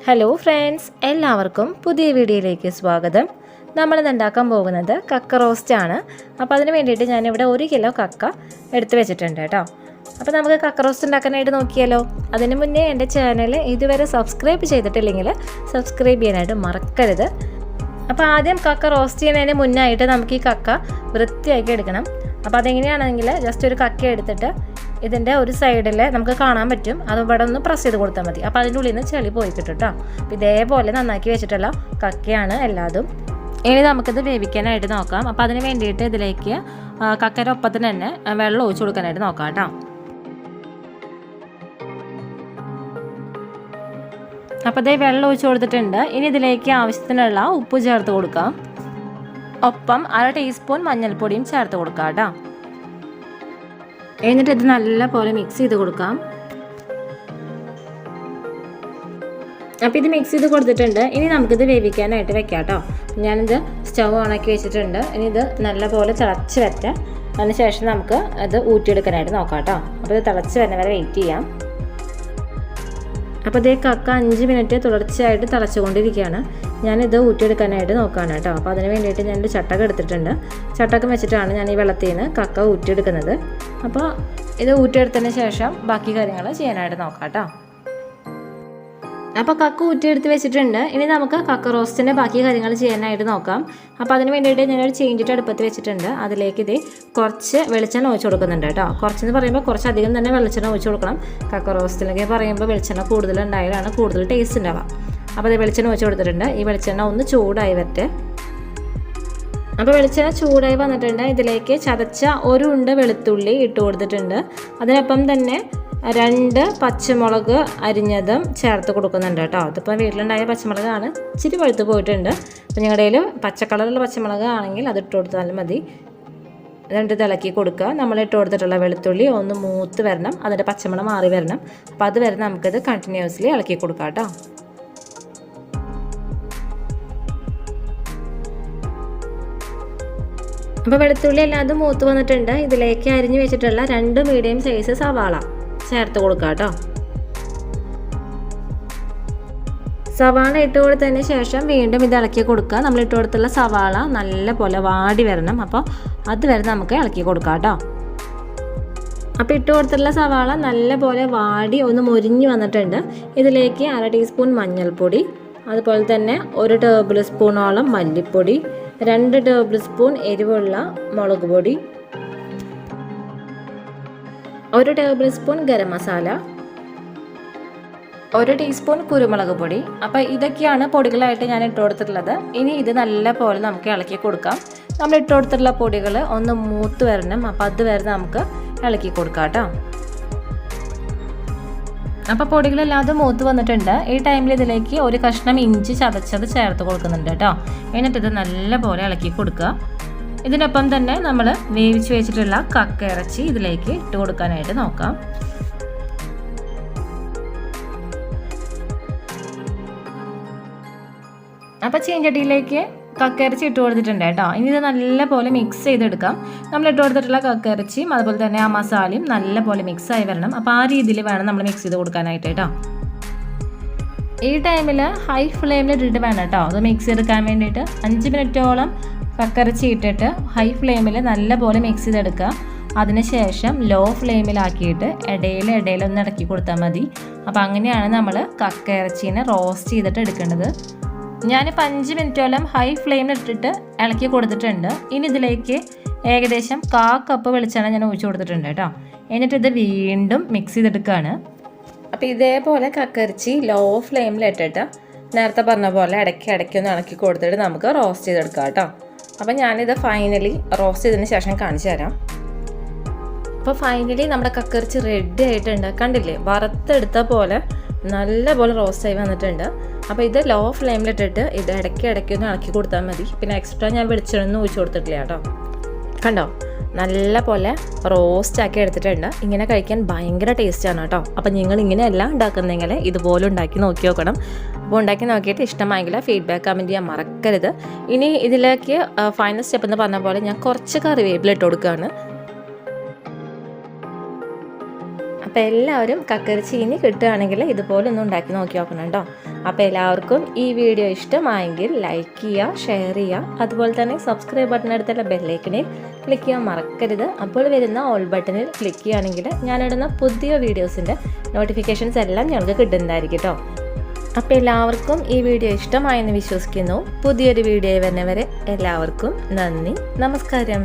Hello friends, എല്ലാവർക്കും പുതിയ വീഡിയോയിലേക്ക് സ്വാഗതം. നമ്മളിന്ന് ഉണ്ടാക്കാൻ പോകുന്നത് കക്ക റോസ്റ്റ് ആണ്. അപ്പോൾ അതിന് വേണ്ടിയിട്ട് ഞാനിവിടെ 1 കിലോ കക്ക എടുത്ത് വെച്ചിട്ടുണ്ട് കേട്ടോ. അപ്പോൾ നമുക്ക് കക്ക റോസ്റ്റ് ഉണ്ടാക്കാനായിട്ട് നോക്കിയാലോ. അതിന് മുന്നേ എൻ്റെ ചാനൽ ഇതുവരെ സബ്സ്ക്രൈബ് ചെയ്തിട്ടില്ലെങ്കിൽ സബ്സ്ക്രൈബ് ചെയ്യാനായിട്ട് മറക്കരുത്. അപ്പോൾ ആദ്യം കക്ക റോസ്റ്റ് ചെയ്യുന്നതിന് മുന്നായിട്ട് നമുക്ക് ഈ കക്ക വൃത്തിയാക്കി എടുക്കണം. അപ്പോൾ അതെങ്ങനെയാണെങ്കിൽ ജസ്റ്റ് ഒരു കക്ക എടുത്തിട്ട് ഇതിൻ്റെ ഒരു സൈഡിൽ നമുക്ക് കാണാൻ പറ്റും, അത് ഇവിടെ ഒന്ന് പ്രസ് ചെയ്ത് കൊടുത്താൽ മതി. അപ്പോൾ അതിൻ്റെ ഉള്ളിൽ നിന്ന് ചെളി പോയി കിട്ടും കേട്ടോ. അപ്പോൾ ഇതേപോലെ നന്നാക്കി വെച്ചിട്ടുള്ള കക്കയാണ് എല്ലാതും. ഇനി നമുക്കിത് വേവിക്കാനായിട്ട് നോക്കാം. അപ്പോൾ അതിന് വേണ്ടിയിട്ട് ഇതിലേക്ക് കക്കയുടെ ഒപ്പത്തിന് തന്നെ വെള്ളം ഒഴിച്ച് കൊടുക്കാനായിട്ട് നോക്കാം കേട്ടോ. അപ്പോൾ ഇതേ വെള്ളം ഒഴിച്ച് കൊടുത്തിട്ടുണ്ട്. ഇനി ഇതിലേക്ക് ആവശ്യത്തിനുള്ള ഉപ്പ് ചേർത്ത് കൊടുക്കാം. ഒപ്പം 1/2 ടീസ്പൂൺ മഞ്ഞൾപ്പൊടിയും ചേർത്ത് കൊടുക്കാം കേട്ടോ. എന്നിട്ട് ഇത് നല്ലപോലെ മിക്സ് ചെയ്ത് കൊടുക്കാം. അപ്പോൾ ഇത് മിക്സ് ചെയ്ത് കൊടുത്തിട്ടുണ്ട്. ഇനി നമുക്കിത് വേവിക്കാനായിട്ട് വെക്കാം കേട്ടോ. ഞാനിത് സ്റ്റൗ ഓണാക്കി വെച്ചിട്ടുണ്ട്. ഇനി ഇത് നല്ലപോലെ തിളച്ച് വരട്ടെ. അതിനുശേഷം നമുക്ക് അത് ഊറ്റിയെടുക്കാനായിട്ട് നോക്കാം കേട്ടോ. അപ്പോൾ ഇത് തിളച്ച് വരുന്ന വരെ വെയിറ്റ് ചെയ്യാം. അപ്പോൾ ഇതേ കക്ക 5 മിനിറ്റ് തുടർച്ചയായിട്ട് തിളച്ചുകൊണ്ടിരിക്കുകയാണ്. ഞാനിത് ഊറ്റിയെടുക്കാനായിട്ട് നോക്കുകയാണ് കേട്ടോ. അപ്പോൾ അതിന് വേണ്ടിയിട്ട് ഞാനൊരു ചട്ടകം എടുത്തിട്ടുണ്ട്. ചട്ടകം വെച്ചിട്ടാണ് ഞാൻ ഈ വെള്ളത്തിൽ നിന്ന് കക്ക ഊറ്റിയെടുക്കുന്നത്. അപ്പോൾ ഇത് ഊറ്റിയെടുത്തതിന് ശേഷം ബാക്കി കാര്യങ്ങൾ ചെയ്യാനായിട്ട് നോക്കാം കേട്ടോ. അപ്പോൾ കക്ക ഊറ്റിയെടുത്ത് വെച്ചിട്ടുണ്ട്. ഇനി നമുക്ക് കക്ക റോസ്റ്റിൻ്റെ ബാക്കി കാര്യങ്ങൾ ചെയ്യാനായിട്ട് നോക്കാം. അപ്പോൾ അതിന് വേണ്ടിയിട്ട് ഞാനൊരു ചീഞ്ചിട്ട് അടുപ്പത്ത് വെച്ചിട്ടുണ്ട്. അതിലേക്ക് ഇത് കുറച്ച് വെളിച്ചെണ്ണ ഒഴിച്ച് കൊടുക്കുന്നുണ്ട് കേട്ടോ. കുറച്ചെന്ന് പറയുമ്പോൾ കുറച്ചധികം തന്നെ വെളിച്ചെണ്ണ ഒഴിച്ച് കൊടുക്കണം. കക്ക റോസ്റ്റിലൊക്കെ പറയുമ്പോൾ വെളിച്ചെണ്ണ കൂടുതൽ ഉണ്ടായാലാണ് കൂടുതൽ ടേസ്റ്റ് ഉണ്ടാവുക. അപ്പോൾ അത് വെളിച്ചെണ്ണ ഒഴിച്ച് കൊടുത്തിട്ടുണ്ട്. ഈ വെളിച്ചെണ്ണ ഒന്ന് ചൂടായി വരട്ടെ. അപ്പോൾ വെളിച്ചെണ്ണ ചൂടായി വന്നിട്ടുണ്ട്. ഇതിലേക്ക് ചതച്ച 1 ഉണ്ട വെളുത്തുള്ളി ഇട്ട് കൊടുത്തിട്ടുണ്ട്. അതിനൊപ്പം തന്നെ 2 പച്ചമുളക് അരിഞ്ഞതും ചേർത്ത് കൊടുക്കുന്നുണ്ട് കേട്ടോ. അതിപ്പോൾ വീട്ടിലുണ്ടായ പച്ചമുളകാണ്, ഇച്ചിരി പഴുത്ത് പോയിട്ടുണ്ട്. അപ്പോൾ ഞങ്ങളുടെ കയ്യിൽ പച്ചക്കളറുള്ള പച്ചമുളക് ആണെങ്കിൽ അത് ഇട്ട് കൊടുത്താലും മതി. 2 ഇളക്കി കൊടുക്കുക. നമ്മൾ ഇട്ട് കൊടുത്തിട്ടുള്ള വെളുത്തുള്ളി ഒന്ന് മൂത്ത് വരണം, അതിൻ്റെ പച്ചമുളക് മാറി വരണം. അപ്പോൾ അത് വരെ നമുക്കിത് കണ്ടിന്യൂസ്ലി ഇളക്കി കൊടുക്കാം കേട്ടോ. അപ്പോൾ വെളുത്തുള്ളി എല്ലാതും മൂത്ത് വന്നിട്ടുണ്ട്. ഇതിലേക്ക് അരിഞ്ഞു വെച്ചിട്ടുള്ള 2 മീഡിയം സൈസ് സവാള ചേർത്ത് കൊടുക്കുക കേട്ടോ. സവാള ഇട്ട് കൊടുത്തതിന് ശേഷം വീണ്ടും ഇത് ഇളക്കി കൊടുക്കുക. നമ്മൾ ഇട്ട് കൊടുത്തുള്ള സവാള നല്ല പോലെ വാടി വരണം. അപ്പോൾ അതുവരെ നമുക്ക് ഇളക്കി കൊടുക്കാം കേട്ടോ. അപ്പോൾ ഇട്ട് കൊടുത്തുള്ള സവാള നല്ല പോലെ വാടി ഒന്ന് മൊരിഞ്ഞ് വന്നിട്ടുണ്ട്. ഇതിലേക്ക് 1/2 ടീസ്പൂൺ മഞ്ഞൾപ്പൊടി, അതുപോലെ തന്നെ 1 ടേബിൾ സ്പൂണോളം മല്ലിപ്പൊടി, 2 ടേബിൾ സ്പൂൺ എരിവുള്ള മുളക് പൊടി, 1 table spoon garam masala, 1 teaspoon കുരുമുളക് പൊടി. അപ്പോൾ ഇതൊക്കെയാണ് പൊടികളായിട്ട് ഞാൻ ഇട്ട് കൊടുത്തിട്ടുള്ളത്. ഇനി ഇത് നല്ല പോലെ നമുക്ക് ഇളക്കി കൊടുക്കാം. നമ്മൾ ഇട്ട് കൊടുത്തിട്ടുള്ള പൊടികൾ ഒന്ന് മൂത്ത് വരണം. അപ്പോൾ അതുവരെ നമുക്ക് ഇളക്കി കൊടുക്കാം കേട്ടോ. അപ്പോൾ പൊടികളെല്ലാതും മൂത്ത് വന്നിട്ടുണ്ട്. ഈ ടൈമിൽ ഇതിലേക്ക് 1 കഷ്ണം ഇഞ്ചി ചതച്ചത് ചേർത്ത് കൊടുക്കുന്നുണ്ട് കേട്ടോ. എന്നിട്ട് ഇത് നല്ല പോലെ ഇളക്കി കൊടുക്കുക. ഇതിനൊപ്പം തന്നെ നമ്മൾ വേവിച്ച് വെച്ചിട്ടുള്ള കക്ക ഇറച്ചി ഇതിലേക്ക് ഇട്ട് കൊടുക്കാനായിട്ട് നോക്കാം. അപ്പോൾ ചീഞ്ചട്ടിയിലേക്ക് കക്ക ഇറച്ചി ഇട്ട് കൊടുത്തിട്ടുണ്ട് കേട്ടോ. ഇനി ഇത് നല്ല പോലെ മിക്സ് ചെയ്തെടുക്കാം. നമ്മൾ ഇട്ട് കൊടുത്തിട്ടുള്ള കക്ക ഇറച്ചിയും അതുപോലെ തന്നെ ആ മസാലയും നല്ല പോലെ മിക്സ് ആയി വരണം. അപ്പോൾ ആ രീതിയിൽ വേണം നമ്മൾ മിക്സ് ചെയ്ത് കൊടുക്കാനായിട്ട് കേട്ടോ. ഈ ടൈമിൽ ഹൈ ഫ്ലെയിമിൽ ഇട്ടിട്ട് വേണം കേട്ടോ അത് മിക്സ് ചെയ്തെടുക്കാൻ വേണ്ടിയിട്ട്. 5 മിനിറ്റോളം കക്കയിറച്ചി ഇട്ടിട്ട് ഹൈ ഫ്ലെയിമിൽ നല്ല പോലെ മിക്സ് ചെയ്തെടുക്കുക. അതിനുശേഷം ലോ ഫ്ലെയിമിലാക്കിയിട്ട് ഇടയിലൊന്ന് ഇടക്കി കൊടുത്താൽ മതി. അപ്പോൾ അങ്ങനെയാണ് നമ്മൾ കക്കയിറച്ചീനെ റോസ്റ്റ് ചെയ്തിട്ട് എടുക്കേണ്ടത്. ഞാനിപ്പോൾ 5 മിനിറ്റോളം ഹൈ ഫ്ലെയിമിൽ ഇട്ടിട്ട് ഇളക്കി കൊടുത്തിട്ടുണ്ട്. ഇനി ഇതിലേക്ക് ഏകദേശം 1/4 കപ്പ് വെളിച്ചെണ്ണ ഞാൻ ഒഴിച്ച് കൊടുത്തിട്ടുണ്ട് കേട്ടോ. എന്നിട്ട് ഇത് വീണ്ടും മിക്സ് ചെയ്തെടുക്കുകയാണ്. അപ്പോൾ ഇതേപോലെ കക്കയിറച്ചി ലോ ഫ്ലെയിമിലിട്ടിട്ട് നേരത്തെ പറഞ്ഞ പോലെ ഇടയ്ക്കൊന്ന് ഇളക്കി കൊടുത്തിട്ട് നമുക്ക് റോസ്റ്റ് ചെയ്തെടുക്കാം കേട്ടോ. അപ്പോൾ ഞാനിത് ഫൈനലി റോസ്റ്റ് ചെയ്തതിന് ശേഷം കാണിച്ചു തരാം. അപ്പോൾ ഫൈനലി നമ്മുടെ കക്കയിറച്ചി റെഡി ആയിട്ടുണ്ട്. കണ്ടില്ലേ, വറുത്തെടുത്ത പോലെ നല്ല പോലെ റോസ്റ്റ് ആയി വന്നിട്ടുണ്ട്. അപ്പോൾ ഇത് ലോ ഫ്ലെയിമിലിട്ടിട്ട് ഇത് ഇടയ്ക്കൊന്ന് ഇളക്കി കൊടുത്താൽ മതി. പിന്നെ എക്സ്ട്രാ ഞാൻ വെളിച്ചെണ്ണ ഒഴിച്ച് കൊടുത്തിട്ടില്ല കേട്ടോ. കണ്ടോ, നല്ല പോലെ റോസ്റ്റ് ആക്കി എടുത്തിട്ടുണ്ട്. ഇങ്ങനെ കഴിക്കാൻ ഭയങ്കര ടേസ്റ്റാണ് കേട്ടോ. അപ്പോൾ നിങ്ങൾ ഇങ്ങനെയെല്ലാം ഉണ്ടാക്കുന്നെങ്കിൽ ഇതുപോലെ ഉണ്ടാക്കി നോക്കി നോക്കണം. അപ്പോൾ ഉണ്ടാക്കി നോക്കിയിട്ട് ഇഷ്ടമായെങ്കിൽ ഫീഡ്ബാക്ക് കമൻറ്റ് ചെയ്യാൻ മറക്കരുത്. ഇനി ഇതിലേക്ക് ഫൈനൽ സ്റ്റെപ്പ് എന്ന് പറഞ്ഞ പോലെ ഞാൻ കുറച്ച് കറിവേപ്പില ഇട്ട് കൊടുക്കുകയാണ്. അപ്പോൾ എല്ലാവരും കക്കരിച്ചി ഇനി കിട്ടുകയാണെങ്കിൽ ഇതുപോലെ ഒന്ന് ഉണ്ടാക്കി നോക്കി നോക്കണം കേട്ടോ. അപ്പോൾ എല്ലാവർക്കും ഈ വീഡിയോ ഇഷ്ടമായെങ്കിൽ ലൈക്ക് ചെയ്യുക, ഷെയർ ചെയ്യുക, അതുപോലെ തന്നെ സബ്സ്ക്രൈബ് ബട്ടൺ അടുത്തുള്ള ബെല്ലൈക്കണിൽ ക്ലിക്ക് ചെയ്യാൻ മറക്കരുത്. അപ്പോൾ വരുന്ന ഓൾ ബട്ടണിൽ ക്ലിക്ക് ചെയ്യുകയാണെങ്കിൽ ഞാനിടുന്ന പുതിയ വീഡിയോസിൻ്റെ നോട്ടിഫിക്കേഷൻസ് എല്ലാം ഞങ്ങൾക്ക് കിട്ടുന്നതായിരിക്കും കേട്ടോ. അപ്പോൾ എല്ലാവർക്കും ഈ വീഡിയോ ഇഷ്ടമായെന്ന് വിശ്വസിക്കുന്നു. പുതിയൊരു വീഡിയോ വരുന്നവരെ എല്ലാവർക്കും നന്ദി, നമസ്കാരം.